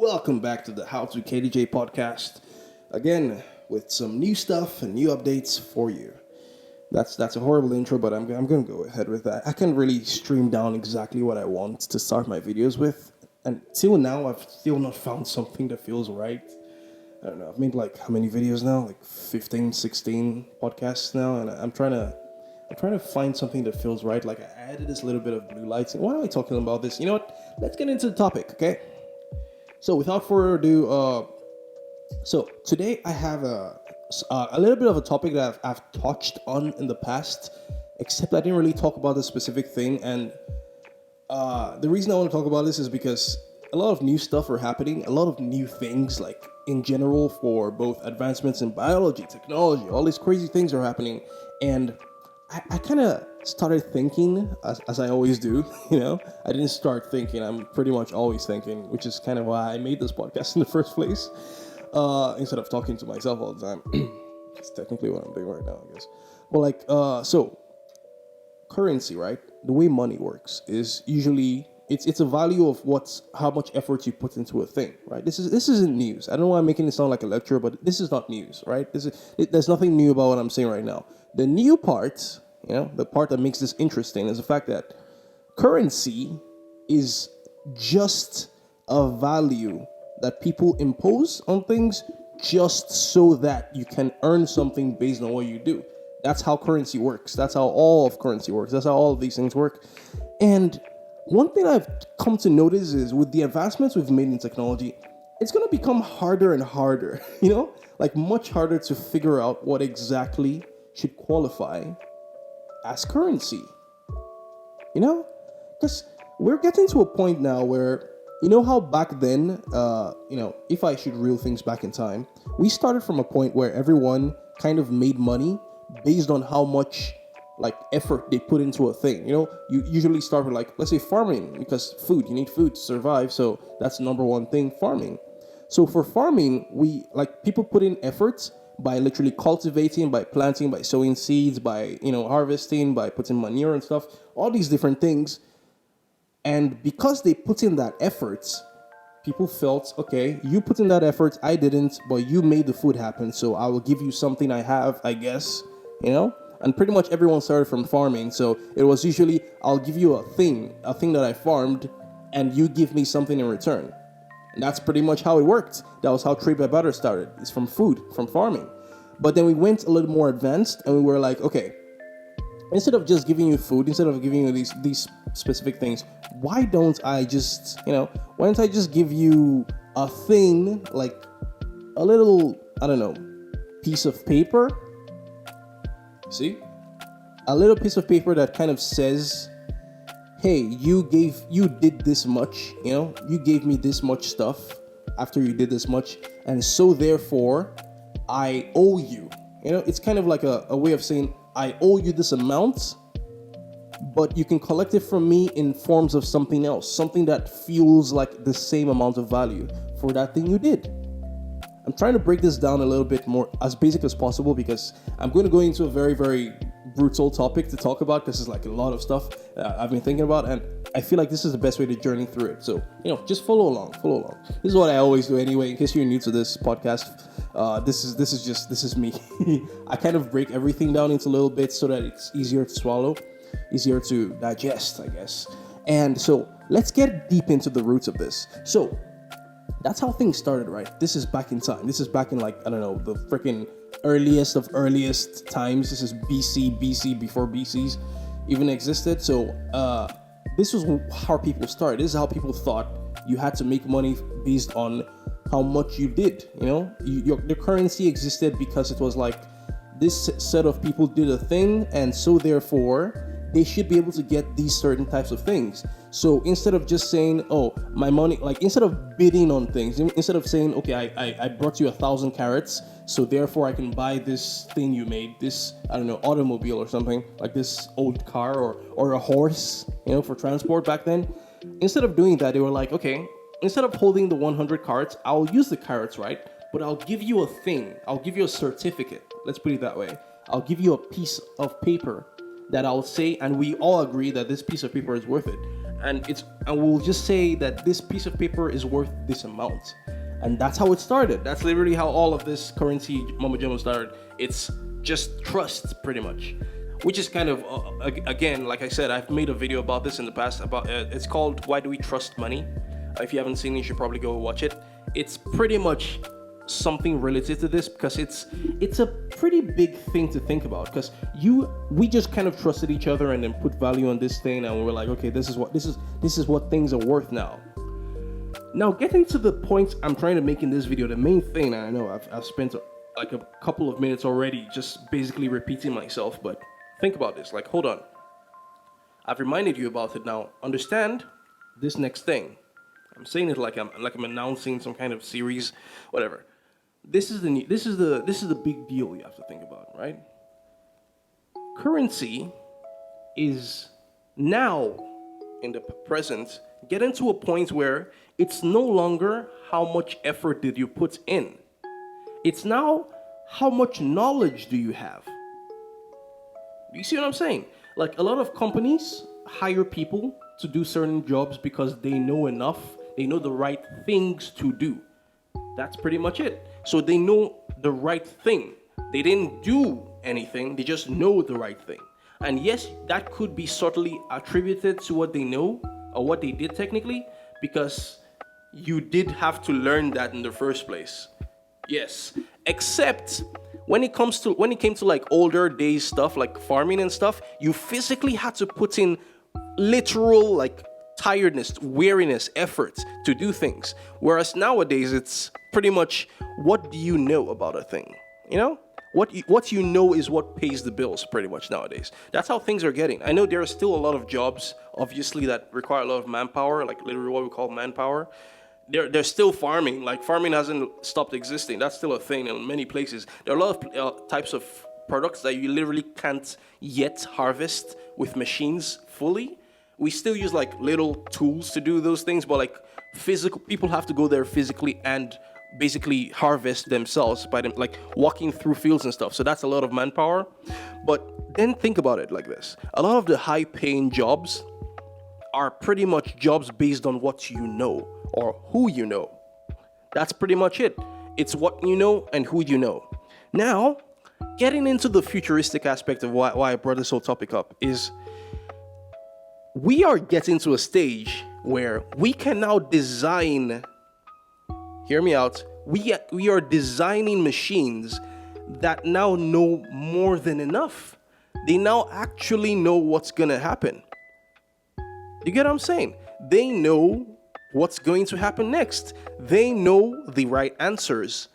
Welcome back to the HowToKDJ podcast. Again, with some new stuff and new updates for you. That's a horrible intro, but I'm going to go ahead with that. I can really stream down exactly what I want to start my videos with. And till now, I've still not found something that feels right. I don't know, I've made like how many videos now? Like 15, 16 podcasts now. And I'm trying to find something that feels right. Like I added this little bit of blue lights. Why am I talking about this? You know what? Let's get into the topic, okay? So without further ado, so today I have a little bit of a topic that I've touched on in the past, except I didn't really talk about this specific thing. And the reason I want to talk about this is because a lot of new stuff are happening, a lot of new things, like in general for both advancements in biology, technology, all these crazy things are happening. And I kind of started thinking, as I always do, you know. I didn't start thinking, I'm pretty much always thinking, which is kind of why I made this podcast in the first place, instead of talking to myself all the time. It's technically what I'm doing right now, I guess. But like, so, currency, right? The way money works is usually, it's a value of how much effort you put into a thing, right? This isn't news. I don't know why I'm making it sound like a lecture, but this is not news, right? There's nothing new about what I'm saying right now. The new part, you know, the part that makes this interesting is the fact that currency is just a value that people impose on things just so that you can earn something based on what you do. That's how currency works. That's how all of currency works. That's how all of these things work. And one thing I've come to notice is with the advancements we've made in technology, it's going to become harder and harder, you know, like much harder to figure out what exactly should qualify as currency, you know, because we're getting to a point now where, you know how back then, you know, if I should reel things back in time, we started from a point where everyone kind of made money based on how much like effort they put into a thing. You know, you usually start with like, let's say farming, because you need food to survive. So that's the number one thing, farming. So for farming, people put in efforts by literally cultivating, by planting, by sowing seeds, by, you know, harvesting, by putting manure and stuff, all these different things. And because they put in that effort, people felt, okay, you put in that effort, I didn't, but you made the food happen, so I will give you something I have, I guess, you know? And pretty much everyone started from farming, so it was usually, I'll give you a thing that I farmed, and you give me something in return. And that's pretty much how it worked. That was how trade by barter started. It's from food, from farming. But then we went a little more advanced and we were like, okay, instead of just giving you food, instead of giving you these specific things, why don't I just give you a thing, like a little, I don't know, piece of paper? See? A little piece of paper that kind of says, hey, you did this much, you know, you gave me this much stuff after you did this much, and so therefore, I owe you. You know, it's kind of like a way of saying, I owe you this amount, but you can collect it from me in forms of something else, something that feels like the same amount of value for that thing you did. I'm trying to break this down a little bit more, as basic as possible, because I'm going to go into a very, very brutal topic to talk about, because it's like a lot of stuff I've been thinking about, and I feel like this is the best way to journey through it. So, you know, just follow along. This is what I always do anyway. In case you're new to this podcast, this is me. I kind of break everything down into little bits so that it's easier to swallow, easier to digest, I guess. And so let's get deep into the roots of this. So that's how things started, right? This is back in time. This is back in, like, I don't know, the freaking earliest of earliest times. This is BC, before BCs even existed. So this was how people started. This is how people thought you had to make money based on how much you did. You know, your currency existed because it was like this set of people did a thing, and so therefore they should be able to get these certain types of things. So instead of just saying, oh, my money, like instead of bidding on things, instead of saying, okay, I brought you 1,000 carrots, so therefore I can buy this thing you made, this, I don't know, automobile or something, like this old car or a horse, you know, for transport back then. Instead of doing that, they were like, okay, instead of holding the 100 carrots, I'll use the carrots, right? But I'll give you a thing. I'll give you a certificate. Let's put it that way. I'll give you a piece of paper that I'll say, and we all agree that this piece of paper is worth it. and we'll just say that this piece of paper is worth this amount. And that's how it started. That's literally how all of this currency mumbo jumbo started. It's just trust, pretty much. Which is kind of, again, like I said, I've made a video about this in the past. It's called Why Do We Trust Money? If you haven't seen it, you should probably go watch it. It's pretty much something related to this, because it's a pretty big thing to think about, because we just kind of trusted each other and then put value on this thing, and we were like, okay, this is what things are worth now. Now, getting to the point I'm trying to make in this video, the main thing, and I know I've spent like a couple of minutes already just basically repeating myself, but think about this. Like, hold on. I've reminded you about it now. Understand this next thing. I'm saying it like I'm announcing some kind of series, whatever. This is the big deal you have to think about, right? Currency is now, in the present, getting to a point where it's no longer how much effort did you put in. It's now how much knowledge do you have. Do you see what I'm saying? Like, a lot of companies hire people to do certain jobs because they know enough, they know the right things to do. That's pretty much it. So they know the right thing. They didn't do anything, they just know the right thing. And yes, that could be subtly attributed to what they know or what they did technically, because you did have to learn that in the first place. Yes, except when it came to like older days stuff like farming and stuff, you physically had to put in literal like tiredness, weariness, effort to do things. Whereas nowadays it's pretty much, what do you know about a thing? You know? What you know is what pays the bills pretty much nowadays. That's how things are getting. I know there are still a lot of jobs, obviously, that require a lot of manpower, like literally what we call manpower. They're still farming. Like, farming hasn't stopped existing. That's still a thing in many places. There are a lot of types of products that you literally can't yet harvest with machines fully. We still use like little tools to do those things, but like physical, people have to go there physically and basically harvest themselves by them, like walking through fields and stuff. So that's a lot of manpower. But then think about it like this. A lot of the high paying jobs are pretty much jobs based on what you know or who you know. That's pretty much it. It's what you know and who you know. Now, getting into the futuristic aspect of why I brought this whole topic up is, we are getting to a stage where we can now design, hear me out, we are designing machines that now know more than enough. They now actually know what's gonna happen. You get what I'm saying? They know what's going to happen next. They know the right answers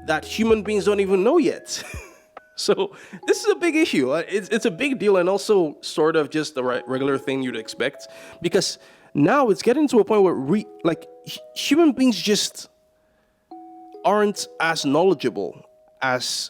that human beings don't even know yet. So this is a big issue. It's a big deal, and also sort of just the regular thing you'd expect, because now it's getting to a point where human beings just aren't as knowledgeable as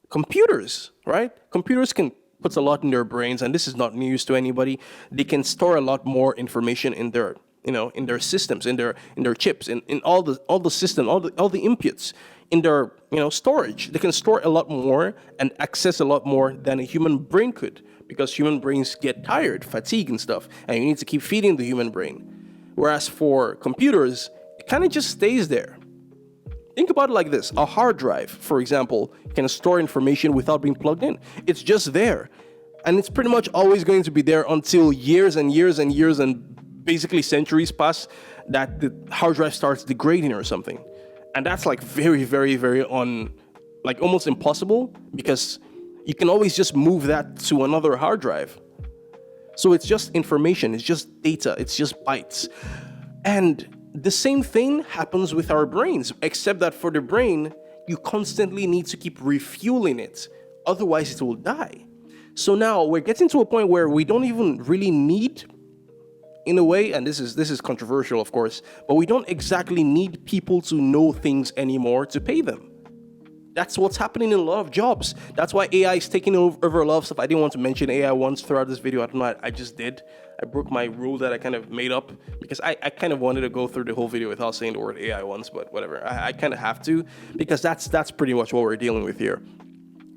computers, right? Computers can put a lot in their brains, and this is not news to anybody. They can store a lot more information in their, in their systems, in their chips, in all the system, all the inputs in their, storage. They can store a lot more and access a lot more than a human brain could, because human brains get tired, fatigue and stuff, and you need to keep feeding the human brain. Whereas for computers, it kind of just stays there. Think about it like this. A hard drive, for example, can store information without being plugged in. It's just there. And it's pretty much always going to be there until years and years and years and basically centuries pass that the hard drive starts degrading or something. And that's like very, very, very almost impossible, because you can always just move that to another hard drive. So it's just information, it's just data, it's just bytes. And the same thing happens with our brains, except that for the brain, you constantly need to keep refueling it. Otherwise, it will die. So now we're getting to a point where we don't even really need, in a way, and this is controversial, of course, but we don't exactly need people to know things anymore to pay them. That's what's happening in a lot of jobs. That's why AI is taking over a lot of stuff. I didn't want to mention AI once throughout this video. I don't know, I just did. I broke my rule that I kind of made up, because I kind of wanted to go through the whole video without saying the word AI once, but whatever. I kind of have to, because that's pretty much what we're dealing with here.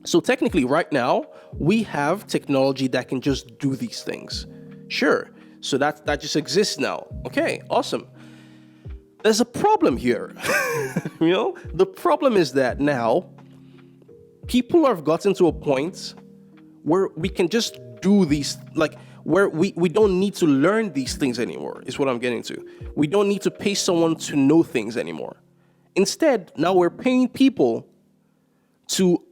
So technically, right now, we have technology that can just do these things. Sure, So that just exists now. Okay, awesome. There's a problem here. The problem is that now people have gotten to a point where we can just do these, like, where we don't need to learn these things anymore, is what I'm getting to. We don't need to pay someone to know things anymore. Instead, now we're paying people to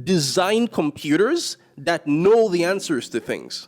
design computers that know the answers to things.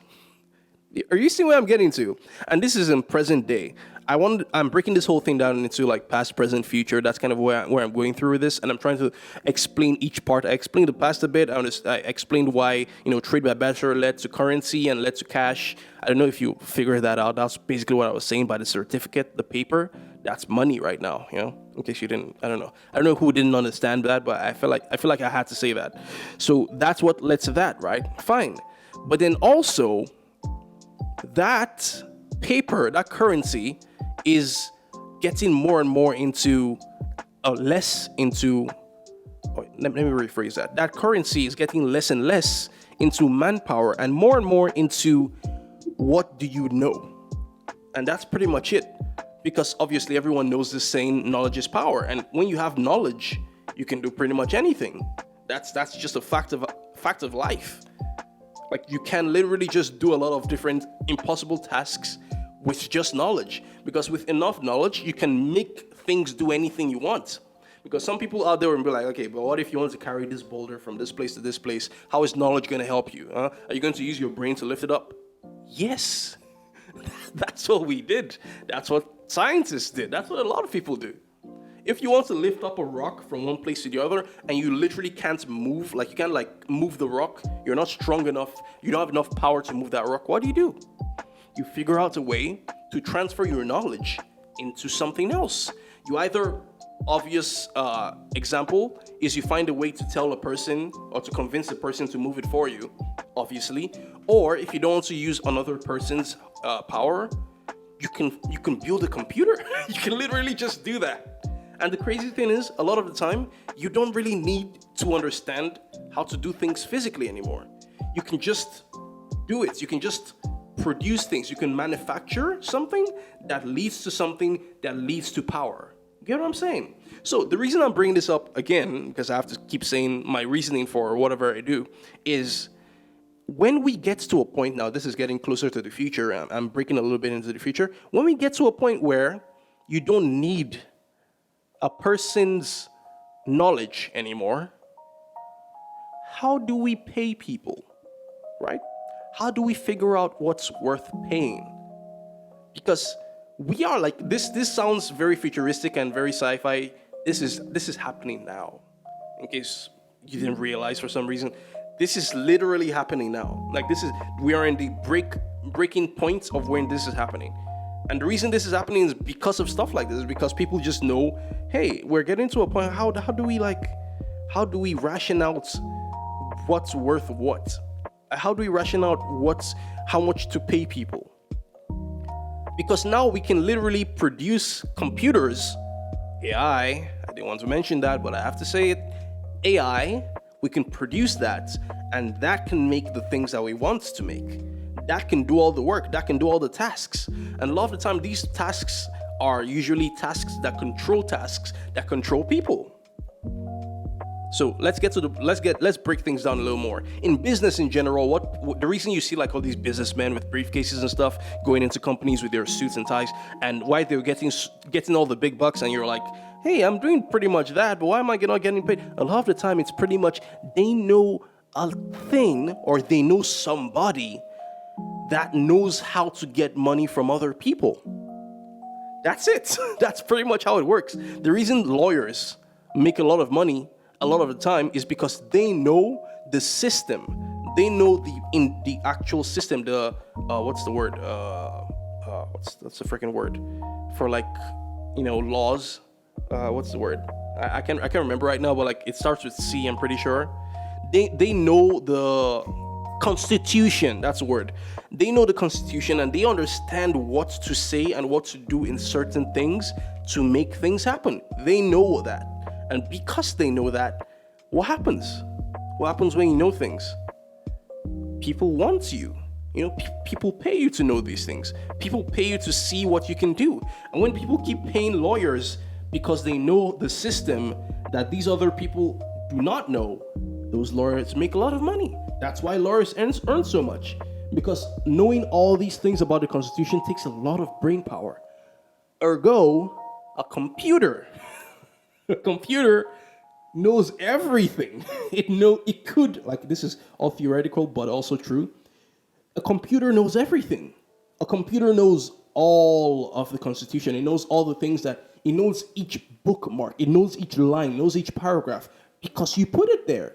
Are you seeing where I'm getting to? And this is in present day. I'm breaking this whole thing down into like past, present, future. That's kind of where I'm going through with this, and I'm trying to explain each part. I explained the past a bit. I explained why trade by barter led to currency and led to cash. I don't know if you figured that out. That's basically what I was saying by the certificate, the paper. That's money right now. In case you didn't, I don't know who didn't understand that, but I feel like I had to say that. So that's what led to that, right? Fine, but then also that paper, that currency, is getting more and more into less into. Let me rephrase that. That currency is getting less and less into manpower and more into what do you know, and that's pretty much it. Because obviously everyone knows this saying, knowledge is power, and when you have knowledge, you can do pretty much anything. That's just a fact of life. Like, you can literally just do a lot of different impossible tasks with just knowledge. Because with enough knowledge, you can make things do anything you want. Because some people out there will be like, okay, but what if you want to carry this boulder from this place to this place? How is knowledge going to help you? Are you going to use your brain to lift it up? Yes. That's what we did. That's what scientists did. That's what a lot of people do. If you want to lift up a rock from one place to the other and you literally can't move, like you can't move the rock, you're not strong enough, you don't have enough power to move that rock, what do? You figure out a way to transfer your knowledge into something else. You either, obvious example is you find a way to tell a person or to convince a person to move it for you, obviously. Or if you don't want to use another person's power, you can build a computer. You can literally just do that. And the crazy thing is, a lot of the time, you don't really need to understand how to do things physically anymore. You can just do it. You can just produce things. You can manufacture something that leads to something that leads to power. Get what I'm saying? So the reason I'm bringing this up again, because I have to keep saying my reasoning for whatever I do, is when we get to a point, now this is getting closer to the future, I'm breaking a little bit into the future, when we get to a point where you don't need a person's knowledge anymore, how do we pay people, right? How do we figure out what's worth paying? Because we are like, this sounds very futuristic and very sci-fi. This is happening now. In case you didn't realize for some reason, this is literally happening now. Like, we are in the breaking point of when this is happening. And the reason this is happening is because of stuff like this, because people just know, hey, we're getting to a point, how do we ration out what's worth what? How do we ration out how much to pay people? Because now we can literally produce computers, AI, I didn't want to mention that, but I have to say it, AI, we can produce that, and that can make the things that we want to make. That can do all the work, that can do all the tasks. And a lot of the time, these tasks are usually tasks that control people. So let's break things down a little more. In business in general, what the reason you see like all these businessmen with briefcases and stuff going into companies with their suits and ties, and why they're getting all the big bucks, and you're like, hey, I'm doing pretty much that, but why am I not getting paid? A lot of the time, it's pretty much they know a thing, or they know somebody that knows how to get money from other people. That's it. That's pretty much how it works. The reason lawyers make a lot of money a lot of the time is because they know the system. They know the actual system. What's the word? What's the freaking word for laws? What's the word? I can't remember right now, but like it starts with C. I'm pretty sure. They know the Constitution. That's the word. They know the Constitution, and they understand what to say and what to do in certain things to make things happen. They know that. And because they know that, what happens? What happens when you know things? People want you. People pay you to know these things. People pay you to see what you can do. And when people keep paying lawyers because they know the system that these other people do not know, those lawyers make a lot of money. That's why lawyers earn so much. Because knowing all these things about the Constitution takes a lot of brain power. Ergo, a computer knows everything. It could, like, this is all theoretical but also true. A computer knows everything. A computer knows all of the Constitution. It knows all the things it knows each bookmark. It knows each line, it knows each paragraph because you put it there.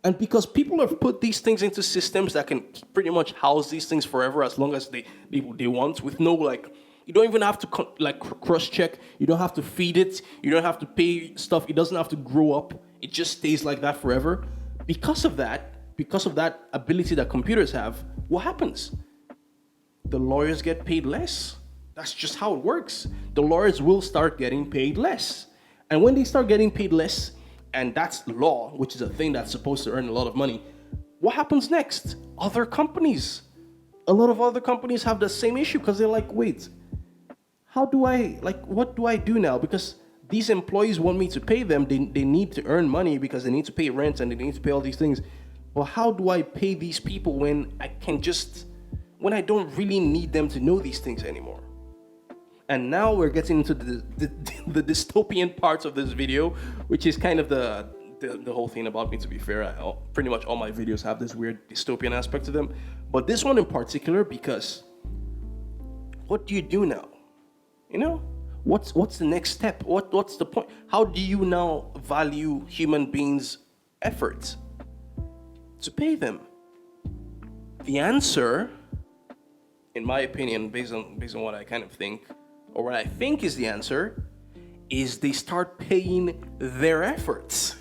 And because people have put these things into systems that can pretty much house these things forever as long as they want, with no, like, you don't even have to cross-check. You don't have to feed it. You don't have to pay stuff. It doesn't have to grow up. It just stays like that forever. Because of that ability that computers have, what happens? The lawyers get paid less. That's just how it works. The lawyers will start getting paid less. And when they start getting paid less, and that's law, which is a thing that's supposed to earn a lot of money, what happens next? Other companies. A lot of other companies have the same issue because they're like, wait, what do I do now? Because these employees want me to pay them. They need to earn money because they need to pay rent and they need to pay all these things. But how do I pay these people when I don't really need them to know these things anymore? And now we're getting into the dystopian parts of this video, which is kind of the whole thing about me, to be fair. Pretty much all my videos have this weird dystopian aspect to them. But this one in particular, because what do you do now? What's the next step? What's the point? How do you now value human beings' efforts? To pay them. The answer, in my opinion, based on what I kind of think, or what I think is the answer, is they start paying their efforts.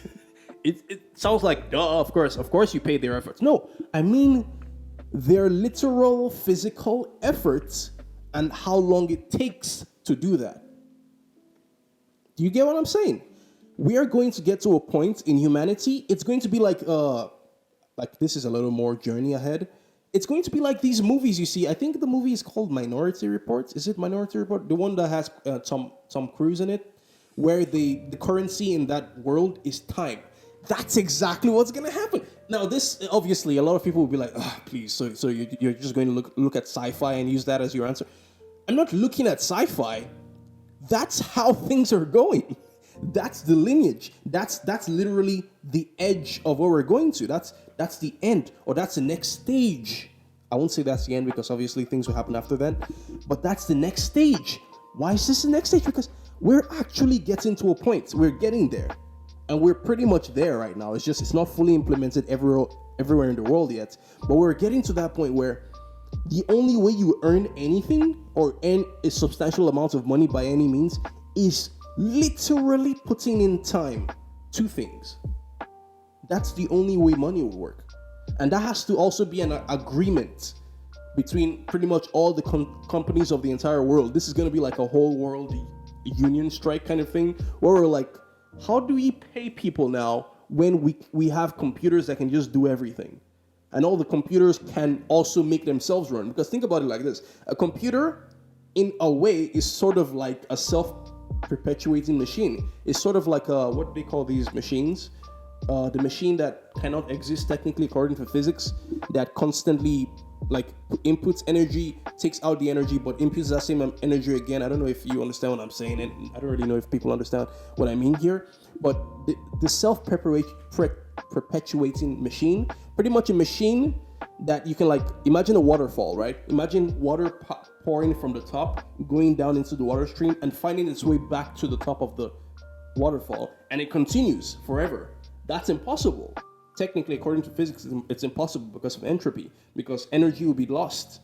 It sounds like, duh, of course you pay their efforts. No, I mean their literal physical efforts and how long it takes to do that. Do you get what I'm saying? We are going to get to a point in humanity, it's going to be like this is a little more journey ahead. It's going to be like these movies you see. I think the movie is called Minority Report. Is it Minority Report? The one that has Tom Cruise in it, where the currency in that world is time. That's exactly what's going to happen. Now, this, obviously, a lot of people will be like, oh, please, so you're just going to look at sci-fi and use that as your answer. I'm not looking at sci-fi. That's how things are going. That's the lineage. That's literally the edge of where we're going to. That's the end, or that's the next stage. I won't say that's the end because obviously things will happen after that, but that's the next stage. Why is this the next stage? Because we're actually getting to a point. We're getting there, and we're pretty much there right now. It's not fully implemented everywhere in the world yet, but we're getting to that point where the only way you earn anything or earn a substantial amount of money by any means is literally putting in time to things. That's the only way money will work. And that has to also be an agreement between pretty much all the companies of the entire world. This is going to be like a whole world union strike kind of thing, where we're like, how do we pay people now when we have computers that can just do everything? And all the computers can also make themselves run. Because think about it like this. A computer, in a way, is sort of like a self-perpetuating machine. It's sort of like what they call these machines. The machine that cannot exist technically according to physics, that constantly inputs energy, takes out the energy, but inputs that same energy again. I don't know if you understand what I'm saying, and I don't really know if people understand what I mean here, but the self-perpetuating machine, pretty much a machine that you can imagine a waterfall, right? Imagine water pouring from the top, going down into the water stream and finding its way back to the top of the waterfall, and it continues forever. That's impossible. Technically, according to physics, it's impossible because of entropy, because energy will be lost.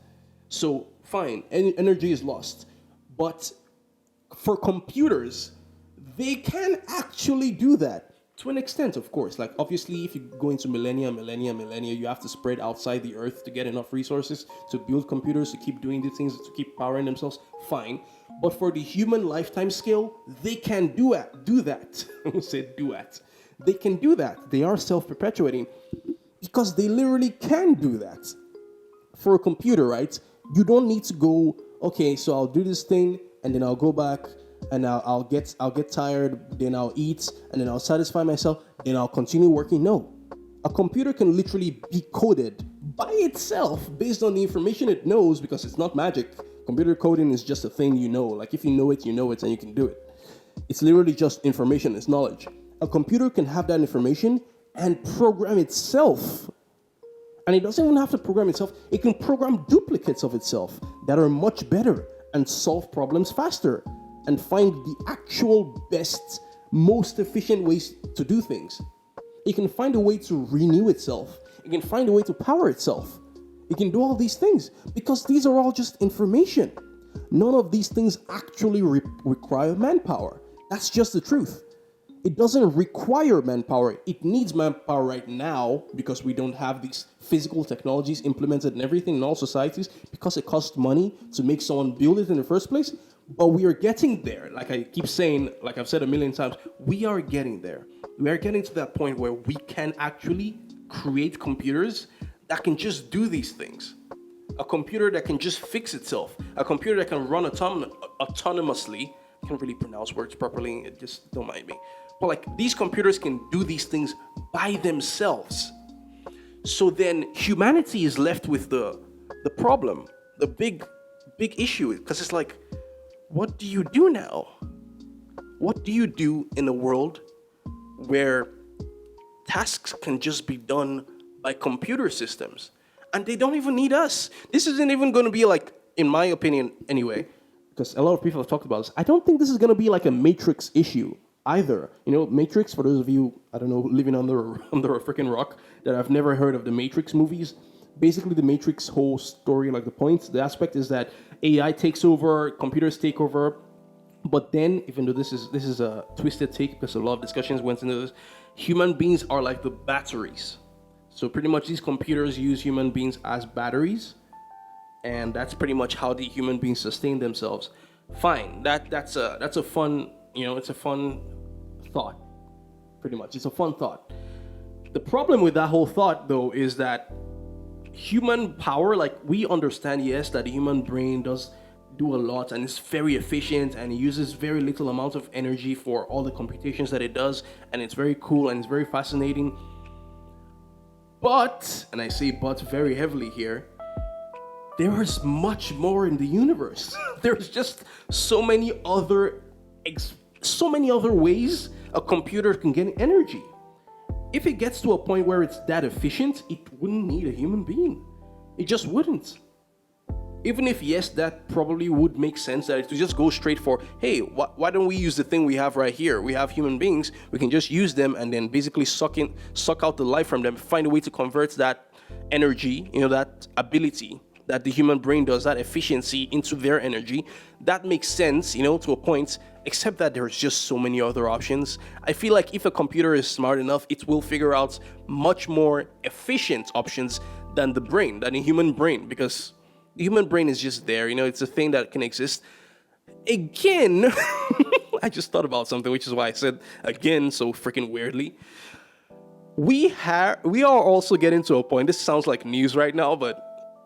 So, fine, energy is lost. But for computers, they can actually do that. To an extent, of course. Obviously, if you go into millennia, you have to spread outside the Earth to get enough resources to build computers, to keep doing these things, to keep powering themselves. Fine. But for the human lifetime scale, they can do that. I will say do that. They can do that. They are self-perpetuating because they literally can do that. for a computer, right? You don't need to go, okay, so I'll do this thing and then I'll go back and I'll get tired, then I'll eat and then I'll satisfy myself, then I'll continue working. No. A computer can literally be coded by itself based on the information it knows, because it's not magic. Computer coding is just a thing you know. Like if you know it and you can do it. It's literally just information, it's knowledge. A computer can have that information and program itself. And it doesn't even have to program itself. It can program duplicates of itself that are much better and solve problems faster and find the actual best, most efficient ways to do things. It can find a way to renew itself. It can find a way to power itself. It can do all these things because these are all just information. None of these things actually require manpower. That's just the truth. It doesn't require manpower. It needs manpower right now because we don't have these physical technologies implemented in everything in all societies, because it costs money to make someone build it in the first place. But we are getting there. Like I keep saying, like I've said a million times, we are getting there. We are getting to that point where we can actually create computers that can just do these things. A computer that can just fix itself. A computer that can run autonomously. I can't really pronounce words properly, just don't mind me. But like these computers can do these things by themselves. So then humanity is left with the problem, the big issue, because it's like, what do you do now? What do you do in a world where tasks can just be done by computer systems? And they don't even need us. This isn't even going to be like, in my opinion anyway, because a lot of people have talked about this, I don't think this is going to be like a Matrix issue either. You know, Matrix, for those of you, I don't know, living under a freaking rock, that have never heard of the Matrix movies. Basically, the Matrix whole story, like the aspect is that AI takes over, computers take over, but then, even though this is a twisted take, because a lot of discussions went into this, human beings are like the batteries. So pretty much these computers use human beings as batteries, and that's pretty much how the human beings sustain themselves. Fine, that's a fun, it's a fun thought. Pretty much, it's a fun thought. The problem with that whole thought, though, is that human power, like we understand, yes, that the human brain does do a lot and it's very efficient and it uses very little amount of energy for all the computations that it does, and it's very cool and it's very fascinating. But, and I say but very heavily here, there is much more in the universe. There's just so many other ways a computer can get energy. If it gets to a point where it's that efficient, it wouldn't need a human being. It just wouldn't. Even if, yes, that probably would make sense, that it would just go straight for, hey, why don't we use the thing we have right here? We have human beings, we can just use them and then basically suck out the life from them, find a way to convert that energy, that ability that the human brain does, that efficiency, into their energy. That makes sense, to a point, except that there's just so many other options. I feel like if a computer is smart enough, it will figure out much more efficient options than the human brain, because the human brain is just there, it's a thing that can exist. Again, I just thought about something, which is why I said again so freaking weirdly. We are also getting to a point, this sounds like news right now, but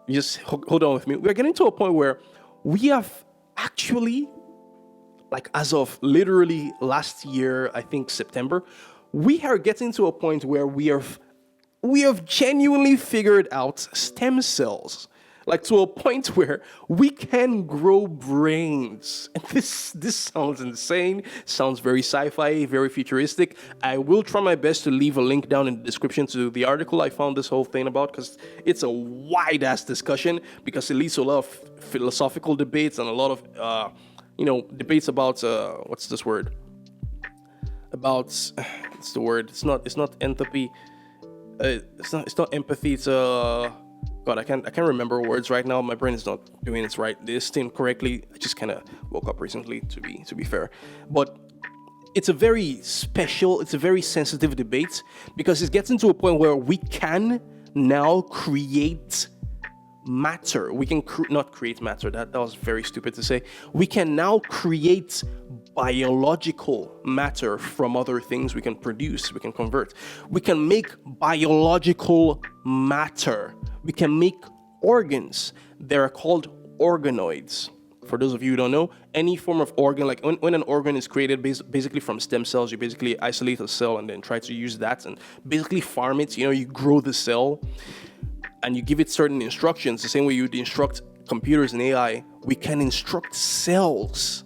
just hold on with me. We're getting to a point where we have actually, like as of literally last year, I think September, we are getting to a point where we have genuinely figured out stem cells. Like to a point where we can grow brains. And this sounds insane, sounds very sci-fi, very futuristic. I will try my best to leave a link down in the description to the article I found this whole thing about, because it's a wide-ass discussion, because it leads to a lot of philosophical debates and a lot of, debates about, what's this word? About, what's the word? It's not empathy. It's not empathy, it's, God, I can't remember words right now. My brain is not doing this thing correctly. I just kind of woke up recently, to be fair. But it's a very sensitive debate, because it's getting to a point where we can now create matter. We can not create matter. That was very stupid to say. We can now create biological matter from other things we can produce, we can convert. We can make biological matter. We can make organs. They're called organoids. For those of you who don't know, any form of organ, like when an organ is created basically from stem cells, you basically isolate a cell and then try to use that and basically farm it. You grow the cell and you give it certain instructions. The same way you'd instruct computers and AI, we can instruct cells.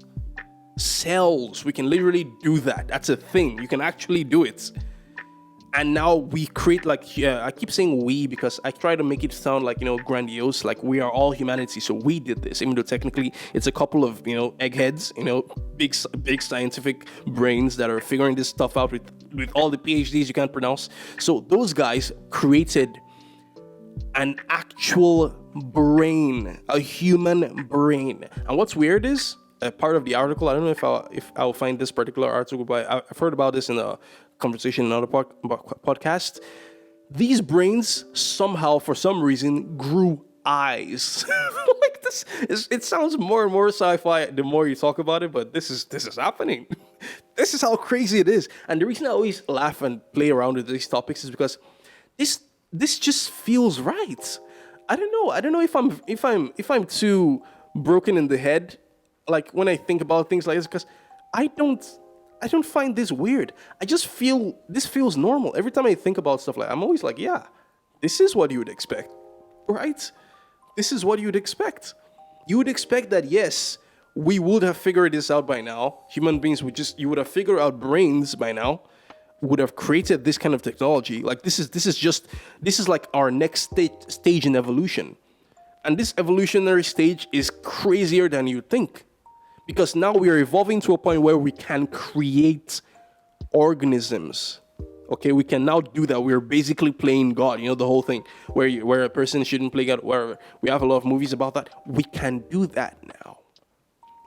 We can literally do that. That's a thing. You can actually do it. And now we create I keep saying we because I try to make it sound like, grandiose, like we are all humanity. So we did this, even though technically it's a couple of, eggheads, big scientific brains that are figuring this stuff out with all the PhDs you can't pronounce. So those guys created an actual brain, a human brain. And what's weird is a part of the article, I don't know if I'll find this particular article, but I've heard about this in a conversation in another podcast. These brains somehow, for some reason, grew eyes. Like this, it sounds more and more sci-fi the more you talk about it, but this is happening. This is how crazy it is. And the reason I always laugh and play around with these topics is because this just feels right. I don't know if I'm too broken in the head, like when I think about things like this, because I don't find this weird. I just feel this feels normal. Every time I think about stuff I'm always like, yeah, this is what you would expect, right? This is what you would expect. You would expect that, yes, we would have figured this out by now. Human beings you would have figured out brains by now, would have created this kind of technology. Like this is like our next stage in evolution. And this evolutionary stage is crazier than you think. Because now we are evolving to a point where we can create organisms. Okay, we can now do that. We're basically playing God, the whole thing where a person shouldn't play God, where we have a lot of movies about that. We can do that now.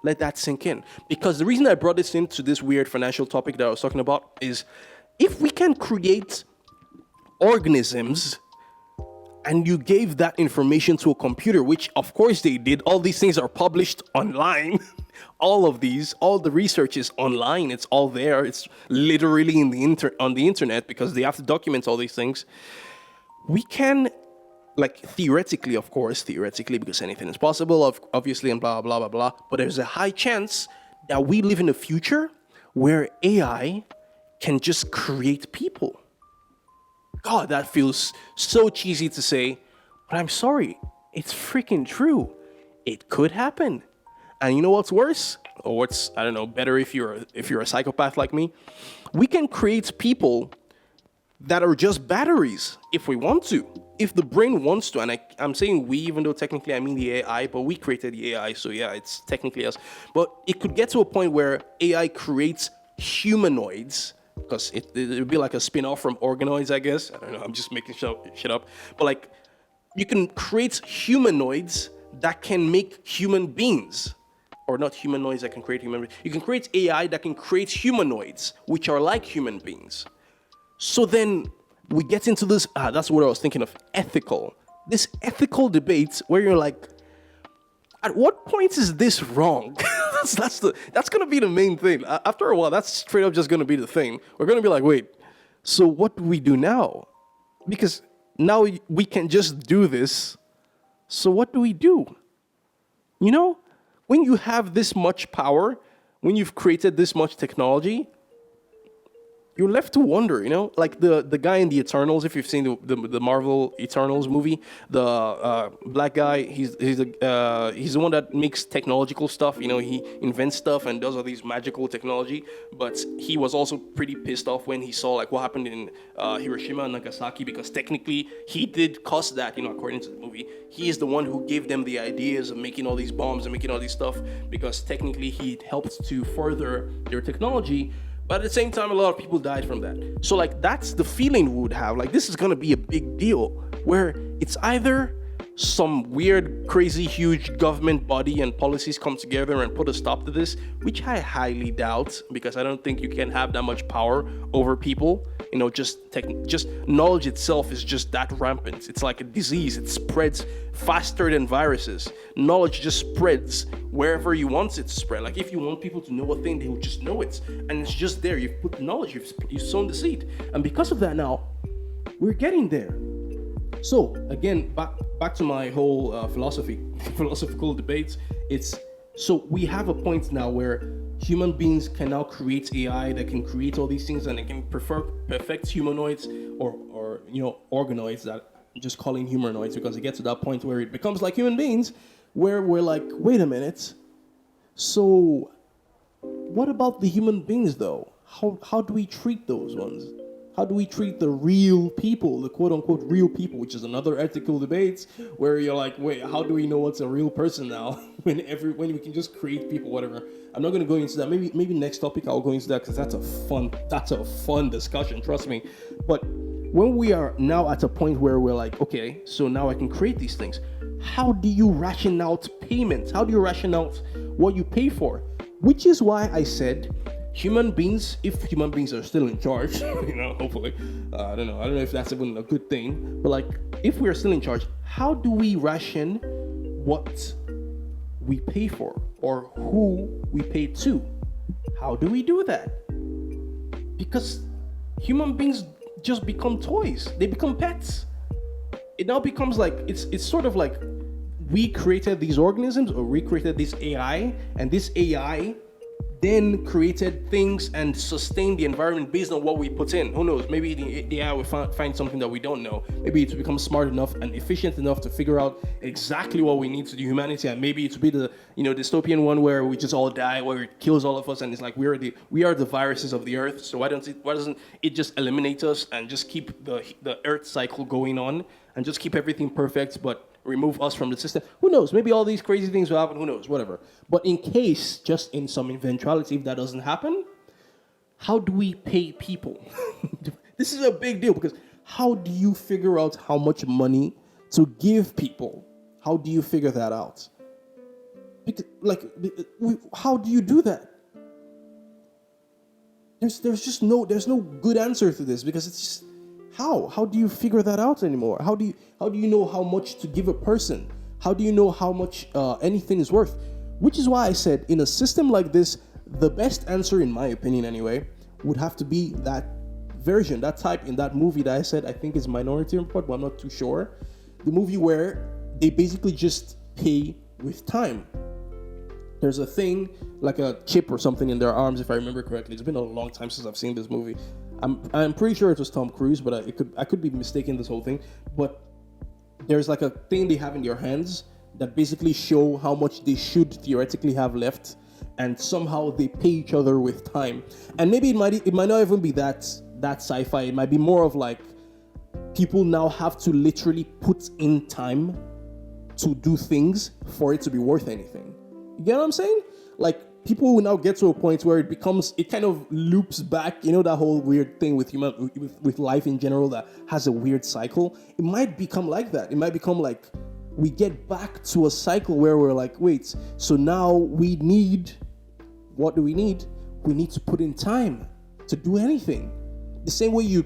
Let that sink in. Because the reason I brought this into this weird financial topic that I was talking about is if we can create organisms and you gave that information to a computer, which of course they did, all these things are published online. All the research is online. It's all there. It's literally on the internet because they have to document all these things. We can, theoretically, because anything is possible, obviously, and blah, blah, blah, blah. But there's a high chance that we live in a future where AI can just create people. God, that feels so cheesy to say, but I'm sorry. It's freaking true. It could happen. And you know what's worse? Or what's, better if you're a psychopath like me? We can create people that are just batteries if we want to. If the brain wants to, and I'm saying we, even though technically I mean the AI, but we created the AI, so yeah, it's technically us. But it could get to a point where AI creates humanoids, because it would be like a spin-off from organoids, I guess. I don't know, I'm just making shit up. But you can create humanoids that can make human beings. Or not humanoids that can create human beings. You can create AI that can create humanoids, which are like human beings. So then we get into this, that's what I was thinking of, this ethical debate where you're like, at what point is this wrong? that's going to be the main thing. After a while, that's straight up just going to be the thing. We're going to be like, wait, so what do we do now? Because now we can just do this. So what do we do? When you have this much power, when you've created this much technology, you're left to wonder, like the guy in the Eternals. If you've seen the Marvel Eternals movie, the black guy, he's the one that makes technological stuff. He invents stuff and does all these magical technology. But he was also pretty pissed off when he saw what happened in Hiroshima and Nagasaki, because technically he did cause that. According to the movie, he is the one who gave them the ideas of making all these bombs and making all this stuff, because technically he helped to further their technology. But at the same time, a lot of people died from that. So that's the feeling we would have. This is going to be a big deal where it's either some weird, crazy, huge government body and policies come together and put a stop to this, which I highly doubt, because I don't think you can have that much power over people. Just knowledge itself is just that rampant. It's like a disease. It spreads faster than viruses. Knowledge just spreads wherever you want it to spread. If you want people to know a thing, they will just know it. And it's just there. You've put the knowledge, you've sown the seed. And because of that now, we're getting there. So, again, back to my whole philosophical debates. It's so we have a point now where human beings can now create AI that can create all these things, and it can perfect humanoids or organoids that I'm just calling humanoids, because it gets to that point where it becomes like human beings, where we're like, wait a minute, so what about the human beings though? How do we treat those ones? How do we treat the real people, the quote unquote real people, which is another ethical debate where you're like, wait, how do we know what's a real person now when we can just create people, whatever. I'm not going to go into that. Maybe next topic I'll go into that, because that's a fun discussion, trust me. But when we are now at a point where we're like, okay, so now I can create these things, how do you ration out payments? How do you ration out what you pay for? Which is why I said human beings, if human beings are still in charge, hopefully, I don't know if that's even a good thing, but like, if we're still in charge, how do we ration what we pay for or who we pay to? How do we do that? Because human beings just become toys. They become pets. It now becomes like, it's sort of like we created these organisms, or we created this AI, and this AI then created things and sustained the environment based on what we put in. Who knows? Maybe the AI will find something that we don't know. Maybe it will become smart enough and efficient enough to figure out exactly what we need to do humanity, and maybe it will be the dystopian one where we just all die, where it kills all of us, and it's like we are the viruses of the earth. So why doesn't it just eliminate us and just keep the earth cycle going on and just keep everything perfect, but remove us from the system? Who knows? Maybe all these crazy things will happen. Who knows? Whatever. But in case, just in some eventuality, if that doesn't happen, how do we pay people? This is a big deal, because how do you figure out how much money to give people? How do you figure that out? Because, how do you do that? There's no good answer to this, because it's just, how do you figure that out anymore? How do you know how much to give a person? How do you know how much anything is worth? Which is why I said, in a system like this, the best answer, in my opinion anyway, would have to be that version, that type in that movie that I said I think is Minority Report, but I'm not too sure. The movie where they basically just pay with time. There's a thing like a chip or something in their arms, if I remember correctly. It's been a long time since I've seen this movie. I'm pretty sure it was Tom Cruise, but I could be mistaken this whole thing. But there's like a thing they have in your hands that basically show how much they should theoretically have left, and somehow they pay each other with time. And maybe it might not even be that sci-fi. It might be more of like, people now have to literally put in time to do things for it to be worth anything. You get what I'm saying? Like, people will now get to a point where it kind of loops back, that whole weird thing with with life in general that has a weird cycle. It might become like that. It might become like we get back to a cycle where we're like, wait, so now what do we need? We need to put in time to do anything. The same way you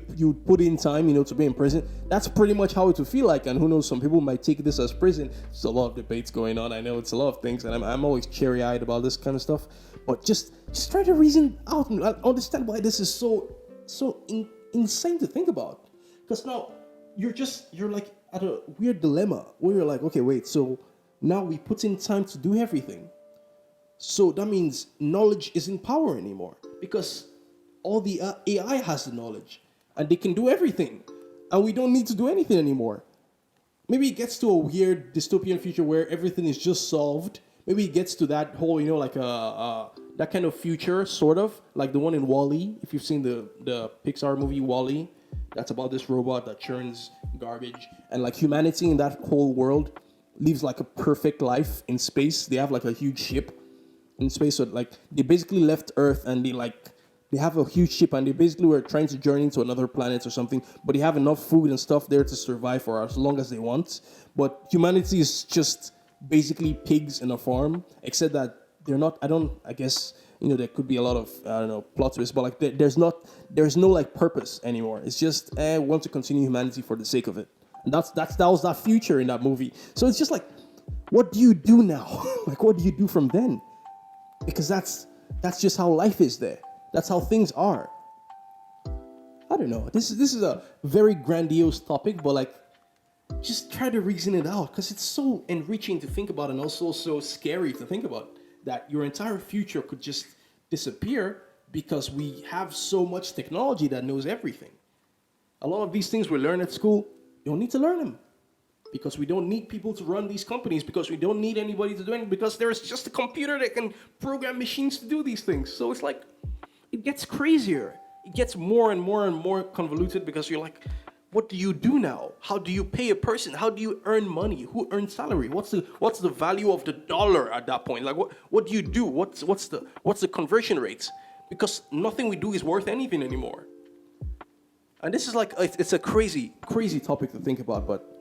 put in time, to be in prison. That's pretty much how it would feel like. And who knows, some people might take this as prison. There's a lot of debates going on. I know it's a lot of things, and I'm always cherry-eyed about this kind of stuff. But just try to reason out and understand why this is so insane to think about. Because now you're like at a weird dilemma where you're like, okay, wait, so now we put in time to do everything. So that means knowledge isn't power anymore, because all the AI has the knowledge, and they can do everything, and we don't need to do anything anymore. Maybe it gets to a weird dystopian future where everything is just solved. Maybe it gets to that whole, that kind of future, sort of like the one in WALL-E. If you've seen the Pixar movie WALL-E, that's about this robot that churns garbage, and like humanity in that whole world lives like a perfect life in space. They have like a huge ship in space, so like they basically left Earth, and they have a huge ship, and they basically were trying to journey to another planet or something, but they have enough food and stuff there to survive for as long as they want. But humanity is just basically pigs in a farm, except that they're not, I guess, there could be a lot of, plot twists, but like there's no like purpose anymore. It's just, we want to continue humanity for the sake of it. And that was that future in that movie. So it's just like, what do you do now? Like, what do you do from then? Because that's just how life is there. That's how things are. I don't know. This is a very grandiose topic, but like, Just try to reason it out, because it's so enriching to think about and also so scary to think about that your entire future could just disappear because we have so much technology that knows everything. A lot of these things we learn at school, you don't need to learn them because we don't need people to run these companies, because we don't need anybody to do anything, because there's just a computer that can program machines to do these things. So it's like, it gets crazier. It gets more and more and more convoluted because you're like, what do you do now? How do you pay a person? How do you earn money? Who earns salary? What's the value of the dollar at that point? Like what do you do? What's the conversion rates? Because nothing we do is worth anything anymore. And this is like, it's a crazy topic to think about, but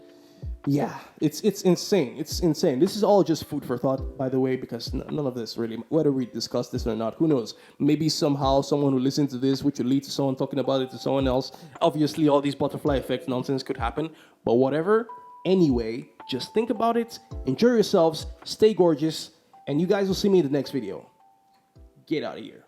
yeah, it's insane. It's insane. This is all just food for thought, by the way, because none of this really, whether we discuss this or not, who knows? Maybe somehow someone who listens to this, which will lead to someone talking about it to someone else. Obviously, all these butterfly effect nonsense could happen, but whatever. Anyway, just think about it, enjoy yourselves, stay gorgeous, and you guys will see me in the next video. Get out of here.